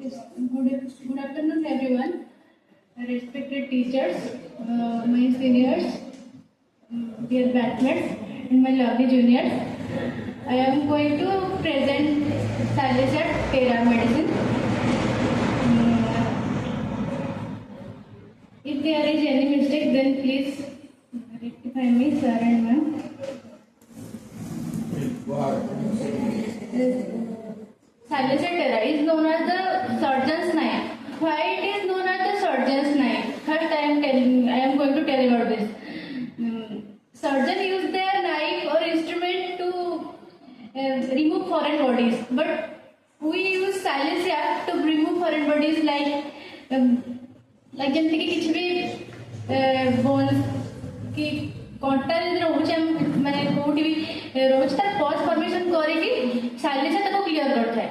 Good afternoon, everyone. Respected teachers, my seniors, dear batchmates, and my lovely juniors. I am going to present Silas at Terra Medicine. If there is any mistake, then please rectify me, sir and ma'am. Silas at Terra is known as the surgeon's knife. Why it is known as the surgeon's knife? First, I am going to tell you about this. Surgeon use their knife or instrument to remove foreign bodies, but we use Silesia to remove foreign bodies like जैसे कि किसी भी bones कि कंटा जब रोचे हम मैंने कोटी भी रोच तक पॉज फॉर्मेशन करेगी साइलेंसर तक को क्लियर करता है.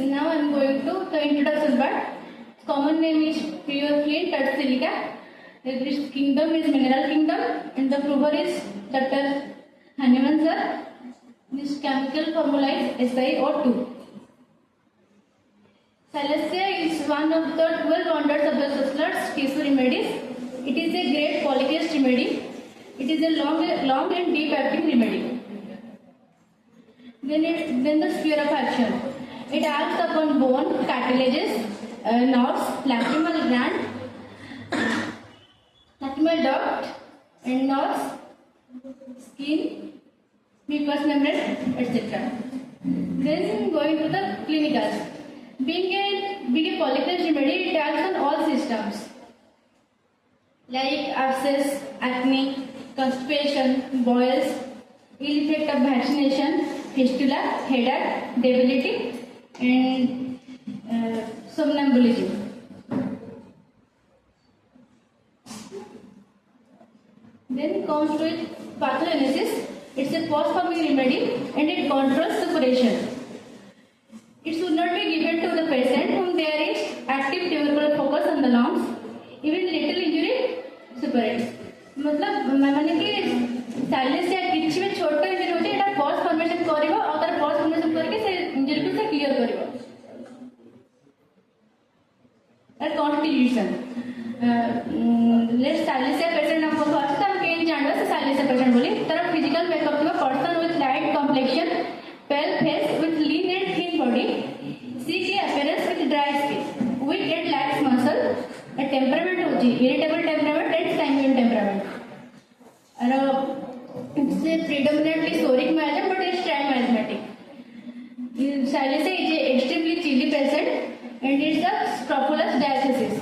Now I am going to the introduction part. Common name is pure flint at silica. This kingdom is mineral kingdom, and the prover is Dr. Hahnemann sir. This chemical formula is SiO2. Silesia is one of the 12 wonders of the Susler's tissue remedies. It is a great polycast remedy. It is a long and deep acting remedy. Then the sphere of action. It acts upon bone, cartilages, nerves, lacrimal gland, lacrimal duct, and nerves, skin, mucous membrane, etc. Then going to the clinicals. Being a polycast remedy, it acts on all systems like abscess, acne, constipation, boils, ill effect of vaccination, fistula, headache, debility, and somnambulism. Then comes with pathogenesis. It's a post-forming remedy and it controls suppuration. It should not be given to the patient whom there is active tubercular focus on the lungs. Even little injury suppurates. मतलब माने कि silence या किसी भी छोटा injury होती है इटा पॉज फॉर्मेशन करिवो और तार पॉज फॉर्मेशन करके से इंजरी को से क्लियर करिवो. और कॉन्स्टिट्यूशन लेट्स साइलेंसिया पेशेंट हमको फर्स्ट हम केन जानबो से साइलेंसिया पेशेंट बोली तरह फिजिकल मेकअप में person with light complexion pale face with lean and thin body, sickly appearance with dry skin, weak and lax muscle, a temperament होती है irritable temperament and sanguine temperament. और it's a predominantly psoriatic miasm but it's triamiasmatic. Silesia is a extremely chilly patient and it's a scrofulous diathesis.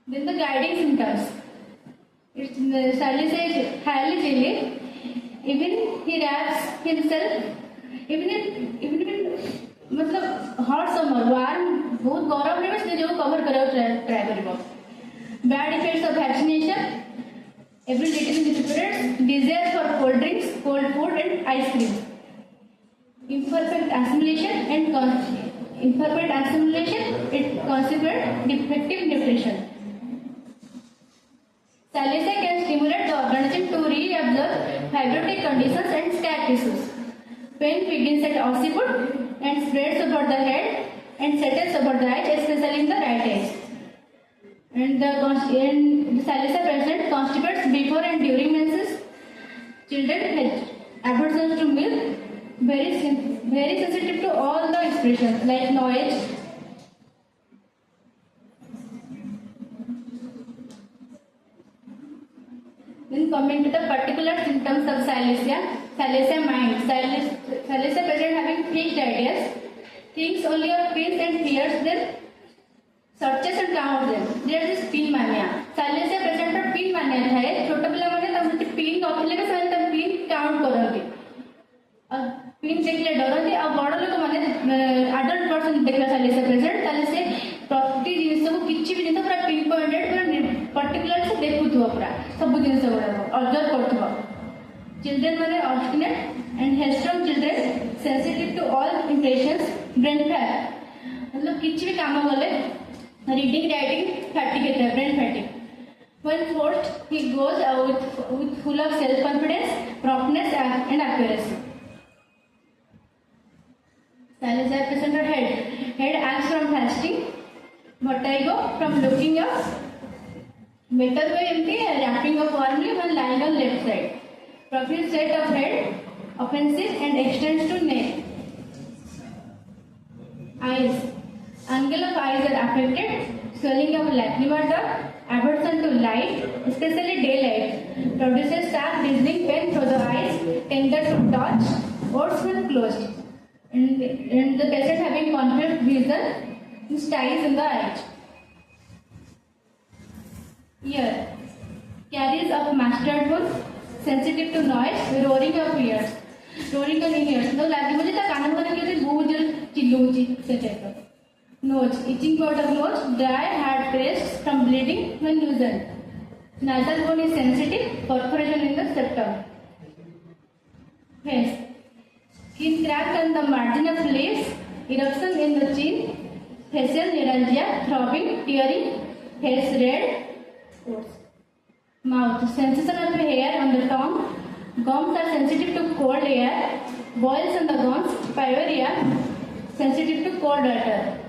Then the guiding symptoms. It's Silesia is highly chilly. Even he wraps himself, even मतलब hot summer, warm, बहुत गरम नहीं बस जो cover करे try करेगा. Bad effects of vaccination, every little interference, desire for cold drinks, cold food and ice cream. Imperfect assimilation, it consequent defective nutrition. Silesia can stimulate the organism to reabsorb fibrotic conditions and scar tissues. Pain begins at occiput and spreads over the head and settles over the eyes, especially in the right eyes. And the Silesia patient constipates before and during menses. Children have aversion to milk, very sensitive to all the expressions like noise. Then coming to the particular symptoms of Silesia mind. Silesia patient having fixed ideas, thinks only of pains and fears them, searches and counts them. There is pin mania. Silesia patient पर pin mania है. छोटा पिला माने तब मुझे pin copy लेके सारे तब pin count करोगे. अब pin देखले डरोगे. अब बड़ा लोग माने adult person देखला Silesia patient ताले से प्रति जिनिस को किसी भी जिनिस पूरा pin pointed पूरा particular से देखु तो पूरा सब जिनिस गुड़ा observe करते हो. Children माने obstinate and headstrong children sensitive to all impressions, brain fat. मतलब किसी भी काम वाले reading writing fatigue है, brain fatigue. When forced, he goes with full of self-confidence, promptness, and accuracy. Silesia present her head. Head acts from fasting. Vertigo from looking up. Better way empty, wrapping up warmly when lying on left side. Profuse set of head, offensive and extends to neck. Eyes. Angle of eyes are affected. Swelling of lacrimal duct, aversion to light, especially daylight, produces sharp dizzying pain through the eyes, tender to touch, warts when closed. And the patient having confused vision, styes in the eyes. Ear. Caries of mustard bone, sensitive to noise, roaring of ears. Roaring of ears. No, lagi मुझे तो कानों में क्या होता है बहुत जल चिल्लूची से type Nose. Itching part of nose. Dry, hard crest from bleeding when loosened. Nasal bone is sensitive. Perforation in the septum. Face. Skin crack on the margin of lips. Eruption in the chin. Facial neuralgia. Throbbing, tearing. Face red. Mouth. Sensation of hair on the tongue. Gums are sensitive to cold air. Boils on the gums. Pyorrhea. Sensitive to cold water.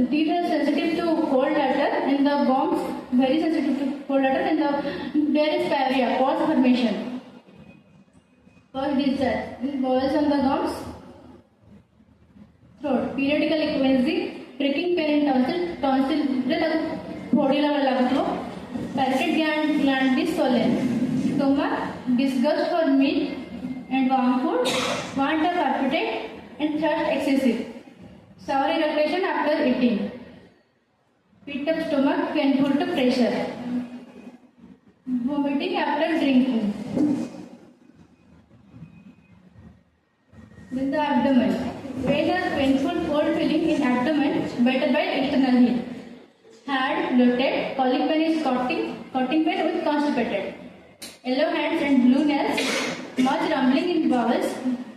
Teeth are sensitive to cold water and the gums very sensitive to cold water and there is pyorrhea, pause formation. Pause discharge. Boils on the gums. Throat. Periodical equivalency. Pricking pain in tonsil. Tonsil body level lagto. Parotid gland is swollen. Stomach. Disgust for meat and warm food. Want of appetite and thirst excessive. Sour eructation after eating. Pit of stomach, painful to pressure. Vomiting after drinking. Then the abdomen. Pain or painful cold feeling in abdomen, better by external heat. Hard, bloated, colic pain is cutting pain with constipated. Yellow hands and blue nails, much rumbling in bowels,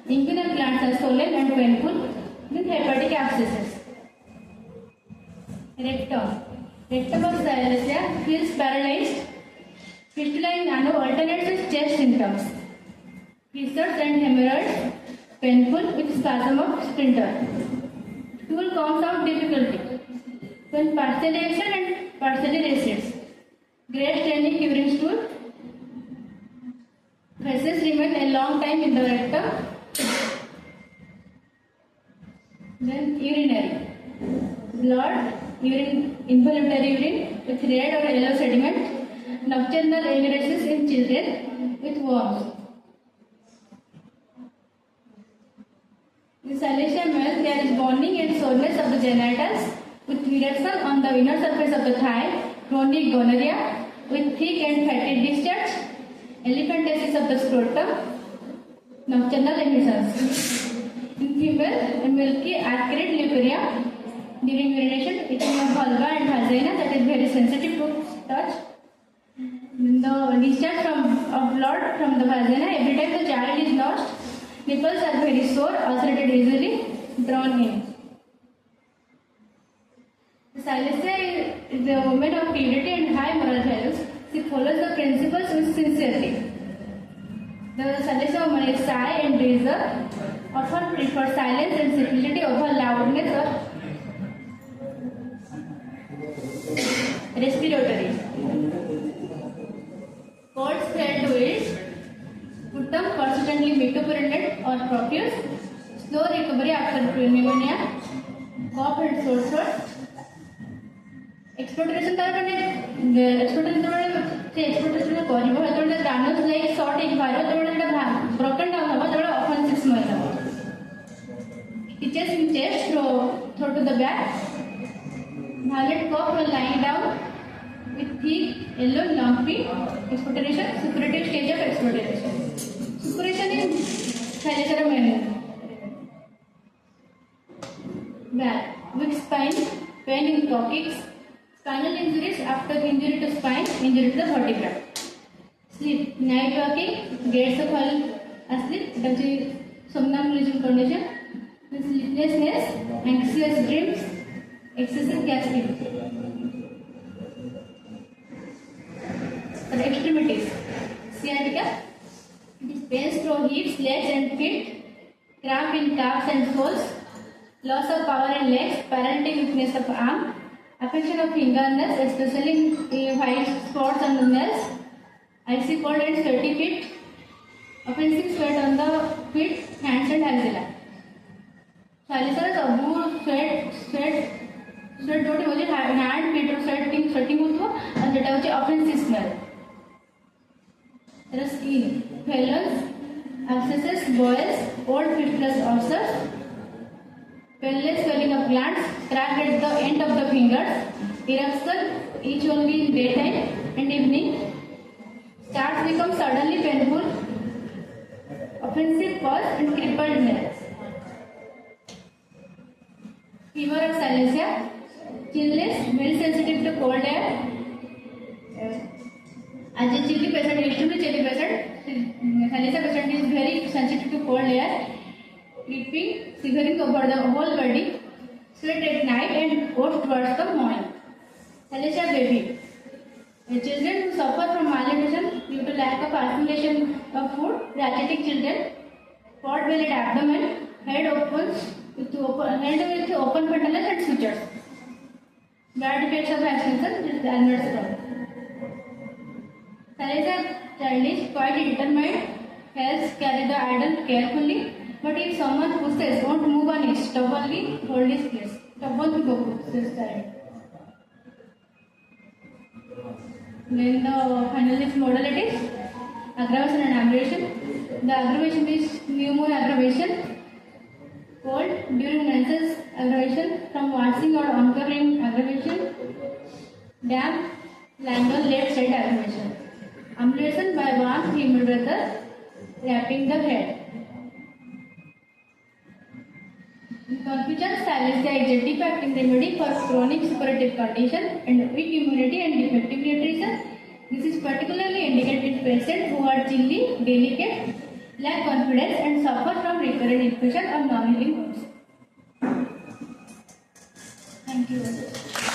inguinal glands are swollen and painful. With hepatic abscesses. Rectum. Rectum of Silesia feels paralyzed. Fistula in ano alternates with chest symptoms. Fissures and hemorrhoids, painful with spasm of sphincter. Stool comes out difficulty when partially extends and partially recedes. Grey staining urine stool. Feces remain a long time in the rectum. Then urinary. Blood, urine, involuntary urine with red or yellow sediment. Nocturnal enuresis in children with worms. In Silesia male, there is burning and soreness of the genitals with eruption on the inner surface of the thigh, chronic gonorrhea with thick and fatty discharge, elephantiasis of the scrotum, nocturnal emissions. In female, a milky acrid leukorrhea during urination, itching of vulva and vagina that is very sensitive to touch. The discharge of blood from the vagina every time the child is lost. Nipples are very sore, ulcerated easily, drawn in. Silesia is a woman of purity and high moral values. She follows the principles with sincerity. The Silesia woman is shy and reserved. Often prefer silence and simplicity over loudness or respiratory. Cold spread to it. Putum persistently mucopurulent or profuse. Slow recovery after pneumonia. Cough and sore throat. Exploitation granules like short in viral broken down often 6 months. Stitches in chest throw to the back. Violet cough when lying down with thick, yellow, lumpy expectoration, suppurative stage of expectoration. Suppuration in Silesia male. Back, weak spine, pain in coccyx, spinal injuries after injury to spine, injury to the vertebra. Sleep, night walking, gates of fall asleep, that is somnambulism condition, sleeplessness, anxious dreams, excessive gasping. weeks. Sciatica. It is pains through hips, legs and feet, cramp in calves and soles, loss of power in legs, paralytic weakness of arm, affection of fingernails, especially white spots on the nails, icy cold and sweaty feet, offensive sweat on the feet, hands and axilla. Silasar सब sweat जोटी होती है hand feet और sweating होती है और जेटा होती है offensive smell. There are skin, phelons, abscesses, boils, old fistulous ulcers, paleness swelling of glands, crack at the end of the fingers, eruption, each only in daytime and evening, starts become suddenly painful, offensive cause and crippled nails. Fever of Silesia, chilliness, very sensitive to cold air. As a chilly patient, extremely chilly patient, Silesia patient is very sensitive to cold air, creeping, shivering over the whole body, sweat at night and goes towards the morning. Silesia baby. Children who suffer from malnutrition due to lack of assimilation of food, rachitic children, pot-bellied abdomen, head with open frontalis and sutures. Bad effects of vaccination is Almer's problem. Silesia child is quite determined, has carry the idol carefully, but if someone pushes, won't move on it, stubbornly hold his place. Stubbornly go this side. Then the final is modalities, aggravation and aggravation. The aggravation is pneumo aggravation, cold during menses aggravation, from waxing or oncurring aggravation, damp, languor left side aggravation. Amelioration by warm humid weather, wrapping the head. In conclusion, Silesia is a deep acting remedy for chronic suppurative condition and weak immunity and defective nutrition. This is particularly indicated in patients who are chilly, delicate, lack confidence and suffer from recurrent infection or non-healing wounds. Thank you.